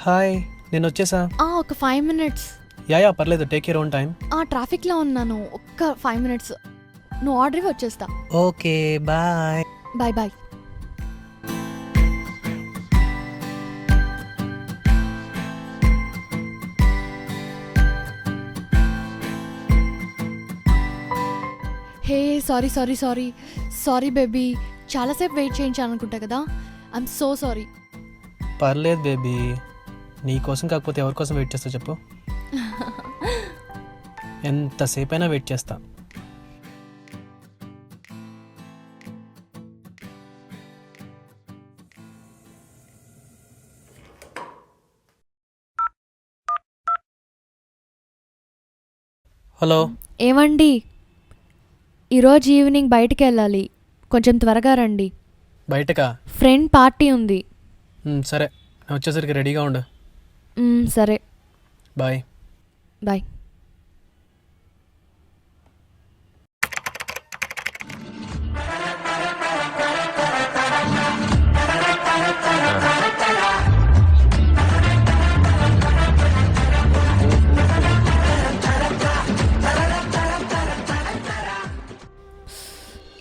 Hi, నేను వచ్చేసా. ఒక 5 minutes. యా పర్లేదు, టేక్ యూర్ ఓన్ టైం. ట్రాఫిక్లో ఉన్నాను, ఒక్క 5 minutes. నువ్వు ఆర్డర్ ఇవ్వి, వచ్చేస్తా. Okay, bye. Bye bye. Hey sorry sorry sorry sorry baby, చాలాసేపు వెయిట్ చేయించాను అనుకుంటా కదా. I'm so sorry. పర్లేదు బేబీ, నీ కోసం కాకపోతే ఎవరి కోసం వెయిట్ చేస్తా చెప్పు. ఎంతసేపు అయినా వెయిట్ చేస్తా. హలో. ఏమండి, ఈరోజు ఈవినింగ్ బయటికి వెళ్ళాలి, కొంచెం త్వరగా రండి. బయటకా? ఫ్రెండ్ పార్టీ ఉంది. సరే, నేను వచ్చేసరికి రెడీగా ఉండు. సరే బాయ్. బాయ్.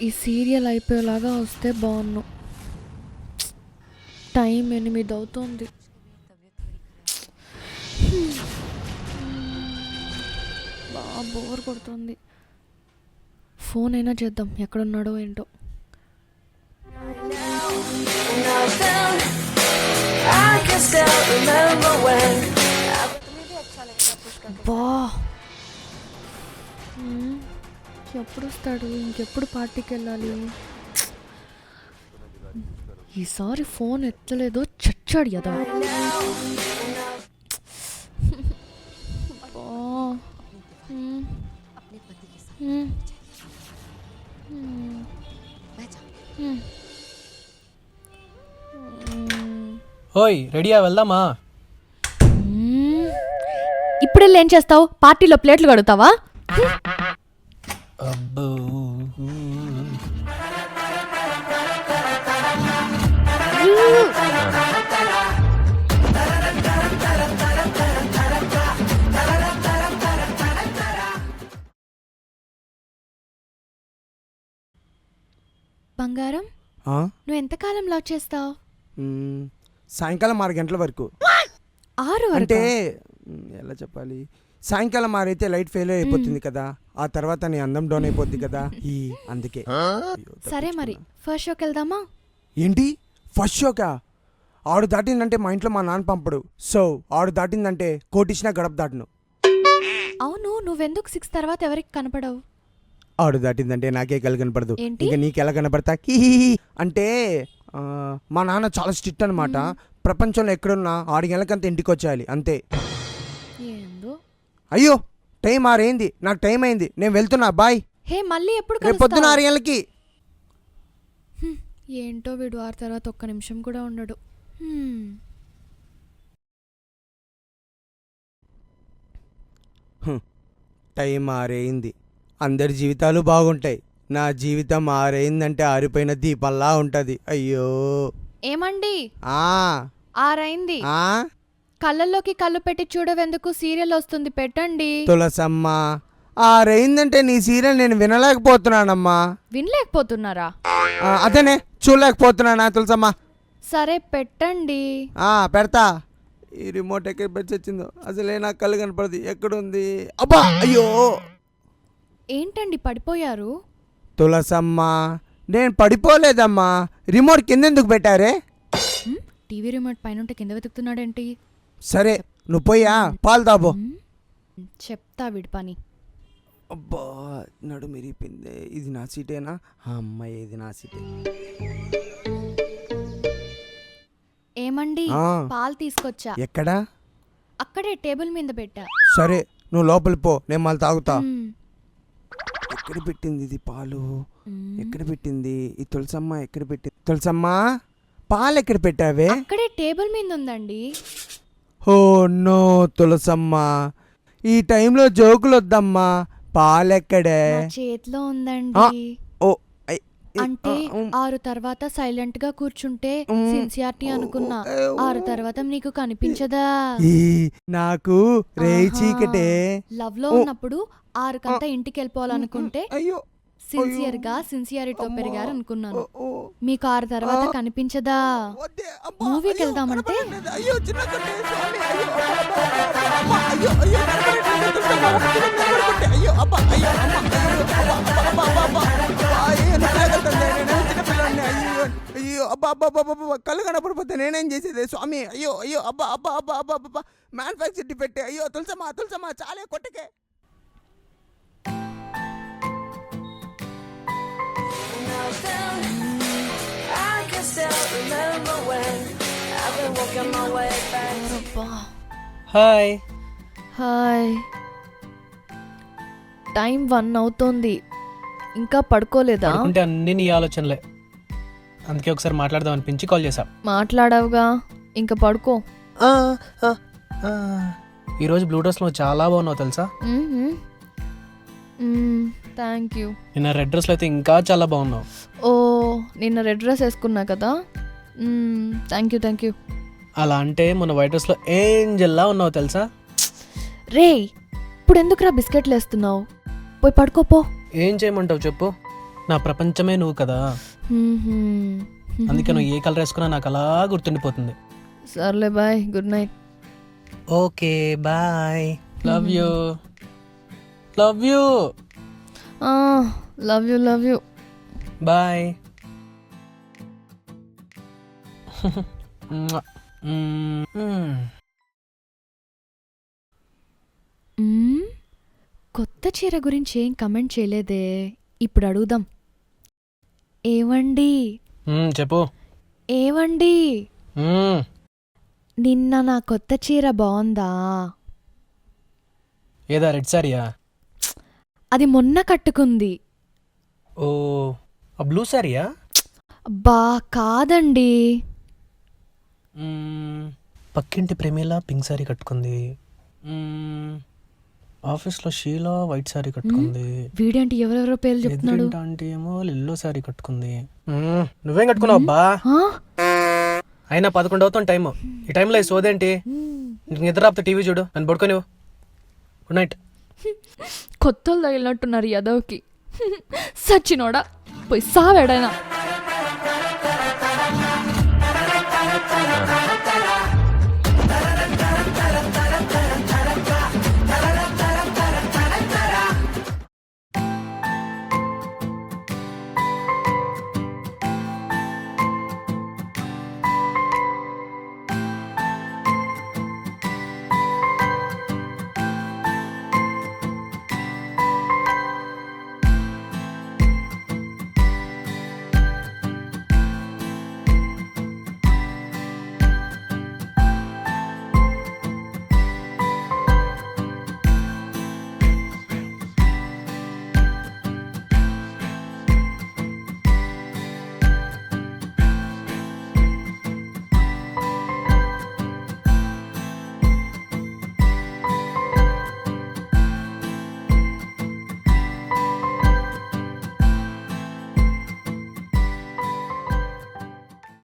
ఈ సీరియల్ అయిపోయేలాగా వస్తే బాగున్నాను. టైం 8 అవుతుంది. బాగా బోర్ కొడుతుంది. ఫోన్ అయినా చేద్దాం, ఎక్కడున్నాడో ఏంటో. బా, ఎప్పుడు వస్తాడు? ఇంకెప్పుడు పార్టీకి వెళ్ళాలి? ఈసారి ఫోన్ ఎత్తలేదో చచ్చాడు కదా. ఓయ్, రెడీయా, వెళ్దామా? ఇప్పుడెళ్ళి ఏం చేస్తావు? పార్టీలో ప్లేట్లు కడుగుతావా? అబ్బో, బంగారం, నువ్వు ఎంతకాలం లవ్ చేస్తావు? సాయంకాలం 6 గంటల వరకు. 6 అంటే ఎలా చెప్పాలి, సాయంకాలం 6 అయితే లైట్ ఫెయిల్ అయిపోతుంది కదా, ఆ తర్వాత నీ అందం డౌన్ అయిపోద్ది కదా, అందుకే. సరే మరి, ఫస్ట్ షోకి వెళ్దామా? ఏంటి ఫస్ట్ షోకా? 6 దాటిందంటే మా ఇంట్లో మా నాన్న పంపడు. సో 6 దాటిందంటే కోటిచ్చినా గడప దాటను. అవును, నువ్వెందుకు 6 తర్వాత ఎవరికి కనపడవు? 6 దాటిందంటే నాకే కళ్ళు కనపడదు, ఏంటి? ఇంకా నీకెలా కనపడతా? అంటే మా నాన్న చాలా స్ట్రిక్ట్ అనమాట. ప్రపంచంలో ఎక్కడున్నా 6 గంటలకంతా ఇంటికి వచ్చేయాలి, అంతే. ఏందో. అయ్యో, టైం 6 అయింది, నాకు టైం అయింది, నేను వెళ్తున్నా, బాయ్. హే, మళ్ళీ ఎప్పుడు రేపు పొద్దున 6 గంటలకి. ఏంటో వీడు 6 తర్వాత ఒక్క నిమిషం కూడా ఉండడు. టైం 6 అయింది, అందరి జీవితాలు బాగుంటాయి, నా జీవితం 6 అయిందంటే ఆరిపోయిన దీపంలా ఉంటది. అయ్యో. ఏమండి, 6 అయింది. కళ్ళల్లోకి కళ్ళు పెట్టి చూడవెందుకు? సీరియల్ వస్తుంది, పెట్టండి. తులసమ్మ, 6 అయిందంటే నీ సీరియల్ నేను వినలేకపోతున్నానమ్మా. వినలేకపోతున్నారా? అదేనే, చూడలేకపోతున్నానా తులసమ్మ? సరే పెట్టండి. పెడతా. ఈ రిమోట్ ఎక్కడ పెట్టి వచ్చిందో, అసలే నాకు కళ్ళు కనపడదు, ఎక్కడుంది? అబ్బా, అయ్యో. ఏంటండి పడిపోయారు? తులసమ్మ, నేను పడిపోలేదమ్మా, రిమోట్ కిందెందుకు పెట్టారే? టీవీ రిమోట్ పైన కింద వెతుకుతున్నాడేంటి? సరే, నువ్వు పోయా పాలు తాబో. చెప్తా వీడి పని. అబ్బా, నడు మిరిపిందే. ఇది నా సీటేనా? అమ్మాయి, ఇది నా సీటే. ఏమండి, పాలు తీసుకొచ్చా. ఎక్కడా? అక్కడే టేబుల్ మీద పెట్టా. సరే, నువ్వు లోపలి పో, నేను మళ్ళీ తాగుతా. ఎక్కడ పెట్టింది ఇది పాలు? ఎక్కడ పెట్టింది ఈ తులసమ్మ? ఎక్కడ పెట్టింది తులసమ్మ? పాలు ఎక్కడ పెట్టావే? అక్కడే టేబుల్ మీద ఉందండి. ఓ నో తులసమ్మ, ఈ టైంలో జోకులు వద్దమ్మా. పాలెక్కడే? నా చేతిలో ఉందండి. ఓ అంటే 6 తర్వాత సైలెంట్ గా కూర్చుంటే సిన్సియారిటీ అనుకున్నా. 6 తర్వాత నీకు కనిపించదా? నాకు రేయి చీకటే. లవ్ లో ఉన్నప్పుడు 6 కంతా ఇంటికి వెళ్ళిపోవాలనుకుంటే అయ్యో సిన్సియర్ గా సిన్సియారిటీతో పెరిగారు అనుకున్నాను. మీకు 6 తర్వాత కనిపించదా? మూవీకి వెళ్దామంటే అయ్యో అబ్బా అబ్బా అబ్బా కళ్ళు కనపడిపోతే నేనేం చేసేది స్వామి? అయ్యో అయ్యో అబ్బా అబ్బా అబ్బా అబ్బా అబ్బా మ్యానుఫ్యాక్చర్ పెట్టే. అయ్యో తులసమ్మా తులసమ్మా చాలే కొట్టకే. హాయ్. హాయ్. టైం 1 అవుతోంది, ఇంకా పడుకోలేదా? అనుకుంటే అన్ని నీ ఆలోచనలే, అందుకే ఒకసారి మాట్లాడదాం అనిపించి కాల్ చేశా. మాట్లాడావుగా, ఇంకా పడుకో. ఈరోజు బ్లూ డ్రెస్లో చాలా బాగున్నావు తెలుసా? Thank you. నిన్న రెడ్ డ్రెస్లో అయితే ఇంకా చాలా బాగున్నావు. ఓ, నిన్న రెడ్ డ్రెస్ వేసుకున్నా కదా. Thank you thank you. అలా అంటే మన వైట్ డ్రెస్లో ఏంజల్లా ఉన్నావు తెలుసా? రే, ఇప్పుడు ఎందుకురా బిస్కెట్లు వేస్తున్నావు? పోయి పడుకోపో. ఏం చేయమంటావు చెప్పు, నా ప్రపంచమే నువ్వు కదా. అందుకే నువ్వు ఏ కలర్ వేసుకున్నా నాకు అలా గుర్తుండిపోతుంది. సర్లే bye, good night. Okay bye, love you love you love you love you. Bye. కొత్త చీర గురించి ఏం కమెంట్ చేయలేదే, ఇప్పుడు అడుగుదాం. ఏవండి చెప్పు. ఏవండి, నిన్న నా కొత్త చీర బాగుందా? ఏదా రెడ్ సారీయా? అది మొన్న కట్టుకుంది. ఓ, ఆ బ్లూ సారీయా? బా కాదండి. పక్కింటి ప్రేమిలా పింక్ సారీ కట్టుకుంది. ఆఫీస్లో షీలా వైట్ సారీ కట్టుకుంది. వీడేంటి ఎవరెవరో పేర్లు చెప్తున్నాడు? ఆంటీ ఏమో ఎల్లో సారీ కట్టుకుంది. నువ్వేం కట్టుకున్నావు అబ్బా? అయినా 11 అవుతుంది టైం. ఈ టైంలో ఈ సోదేంటి? నిద్ర రాపితే టీవీ చూడు, నన్ను పడుకోనివ్వు. Good night. కొత్త తగిలినట్టున్నారు యాదవ్కి. సచ్చినోడా, పోయి సావేడైనా.